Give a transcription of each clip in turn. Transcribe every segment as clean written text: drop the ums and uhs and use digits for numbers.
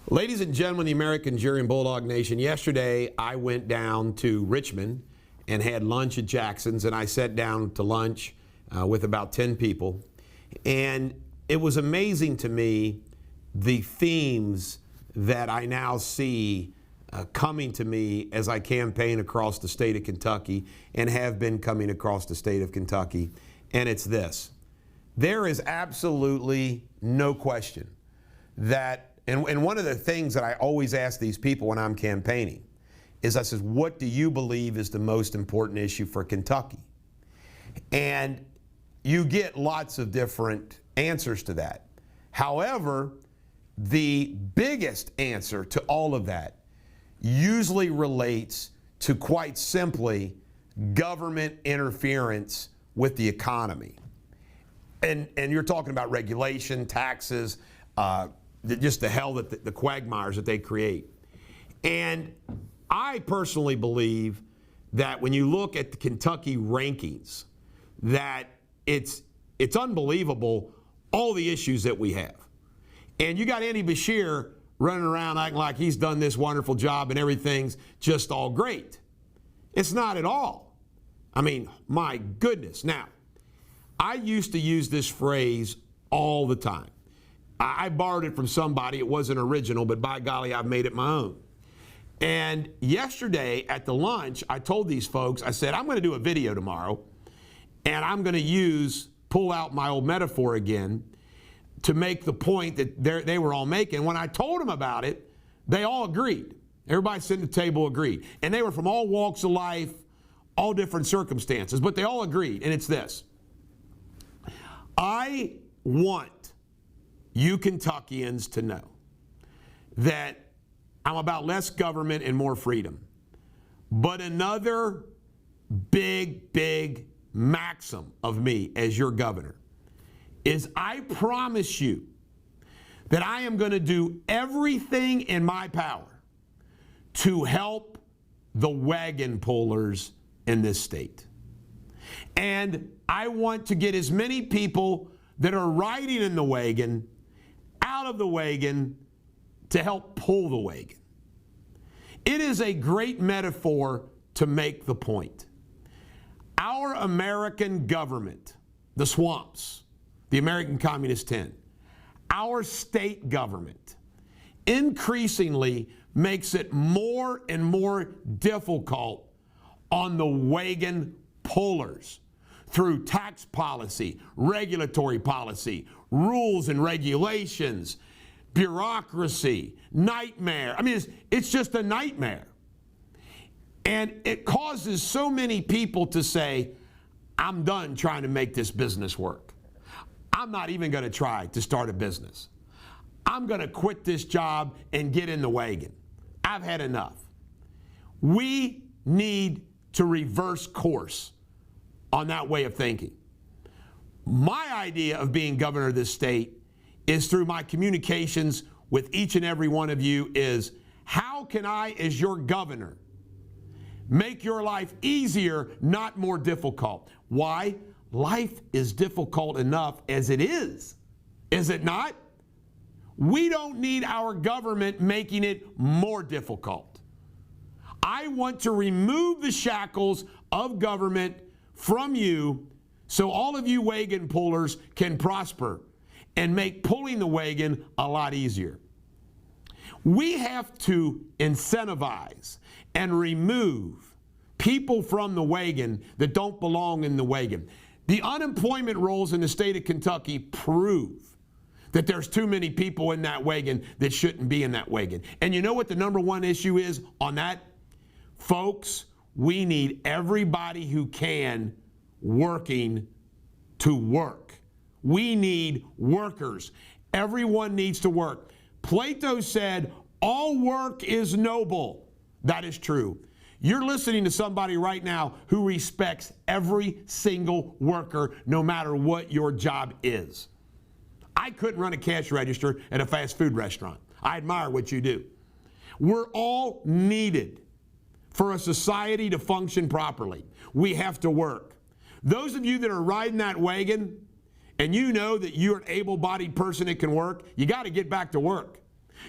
Ladies and gentlemen, the American Jury and Bulldog Nation, yesterday I went down to Richmond and had lunch at Jackson's, and I sat down to lunch with about 10 people. And it was amazing to me the themes that I now see coming to me as I campaign across the state of Kentucky and have been coming across the state of Kentucky. And it's this: there is absolutely no question that, and one of the things that I always ask these people when I'm campaigning is I says, what do you believe is the most important issue for Kentucky? And you get lots of different answers to that. However, the biggest answer to all of that usually relates to, quite simply, government interference with the economy. And you're talking about regulation, taxes, just the hell that the quagmires that they create. And I personally believe that when you look at the Kentucky rankings, that it's unbelievable all the issues that we have. And you got Andy Beshear running around acting like he's done this wonderful job and everything's just all great. It's not at all. I mean, my goodness. Now, I used to use this phrase all the time. I borrowed it from somebody. It wasn't original, but by golly, I've made it my own. And yesterday at the lunch, I told these folks, I said, I'm going to do a video tomorrow, and I'm going to pull out my old metaphor again to make the point that they were all making. When I told them about it, they all agreed. Everybody sitting at the table agreed. And they were from all walks of life, all different circumstances, but they all agreed. And it's this: I want you Kentuckians to know that I'm about less government and more freedom. But another big maxim of me as your governor is I promise you that I am going to do everything in my power to help the wagon pullers in this state. And I want to get as many people that are riding in the wagon out of the wagon to help pull the wagon. It is a great metaphor to make the point. Our American government, the swamps, the American Communist Tent, our state government increasingly makes it more and more difficult on the wagon pullers through tax policy, regulatory policy, rules and regulations, bureaucracy, nightmare. I mean, it's just a nightmare. And it causes so many people to say, I'm done trying to make this business work. I'm not even going to try to start a business. I'm going to quit this job and get in the wagon. I've had enough. We need to reverse course on that way of thinking. My idea of being governor of this state is through my communications with each and every one of you is, how can I, as your governor, make your life easier, not more difficult? Why? Life is difficult enough as it is it not? We don't need our government making it more difficult. I want to remove the shackles of government from you so all of you wagon pullers can prosper and make pulling the wagon a lot easier. We have to incentivize and remove people from the wagon that don't belong in the wagon. The unemployment rolls in the state of Kentucky prove that there's too many people in that wagon that shouldn't be in that wagon. And you know what the number one issue is on that? Folks, we need everybody who can working to work. We need workers. Everyone needs to work. Plato said, all work is noble. That is true. You're listening to somebody right now who respects every single worker, no matter what your job is. I couldn't run a cash register at a fast food restaurant. I admire what you do. We're all needed for a society to function properly. We have to work. Those of you that are riding that wagon and you know that you're an able-bodied person that can work, you got to get back to work.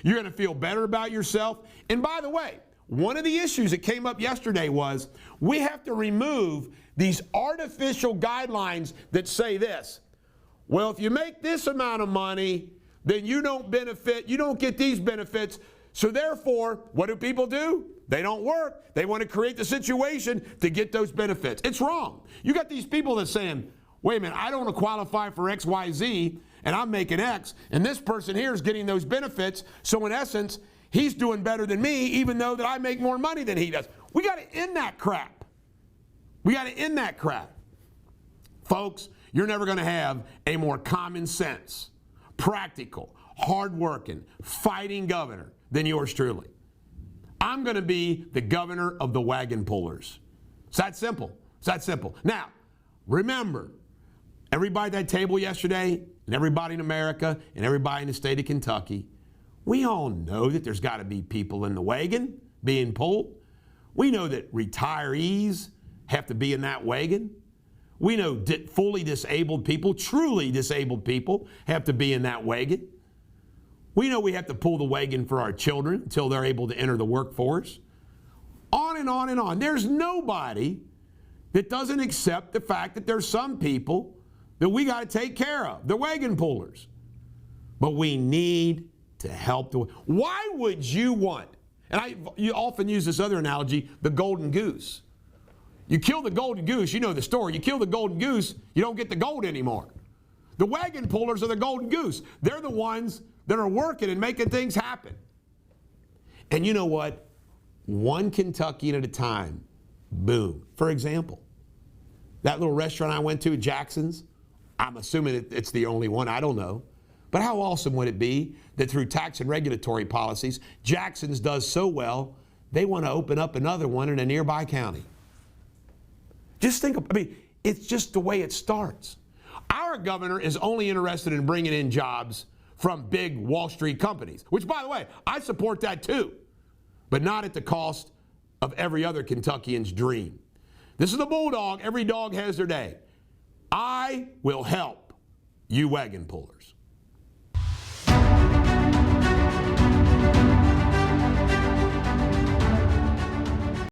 You're going to feel better about yourself. And by the way, one of the issues that came up yesterday was we have to remove these artificial guidelines that say this. Well, if you make this amount of money, then you don't benefit, you don't get these benefits. So therefore, what do people do? They don't work. They want to create the situation to get those benefits. It's wrong. You got these people that saying, wait a minute, I don't want to qualify for X, Y, Z, and I'm making X, and this person here is getting those benefits. So in essence, he's doing better than me, even though that I make more money than he does. We got to end that crap. We got to end that crap. Folks, you're never going to have a more common sense, practical, hardworking, fighting governor than yours truly. I'm going to be the governor of the wagon pullers. It's that simple. It's that simple. Now, remember, everybody at that table yesterday, and everybody in America, and everybody in the state of Kentucky, we all know that there's got to be people in the wagon being pulled. We know that retirees have to be in that wagon. We know fully disabled people, truly disabled people, have to be in that wagon. We know we have to pull the wagon for our children until they're able to enter the workforce. On and on and on. There's nobody that doesn't accept the fact that there's some people that we got to take care of, the wagon pullers. But we need to help the. Why would you want, and you often use this other analogy, the golden goose. You kill the golden goose, you know the story. You kill the golden goose, you don't get the gold anymore. The wagon pullers are the golden goose. They're the ones that are working and making things happen. And you know what? One Kentuckian at a time. Boom. For example, that little restaurant I went to, Jackson's, I'm assuming it's the only one, I don't know. But how awesome would it be that through tax and regulatory policies, Jackson's does so well, they want to open up another one in a nearby county. Just think, it's just the way it starts. Our governor is only interested in bringing in jobs from big Wall Street companies, which, by the way, I support that too, but not at the cost of every other Kentuckian's dream. This is the bulldog. Every dog has their day. I will help you wagon pullers.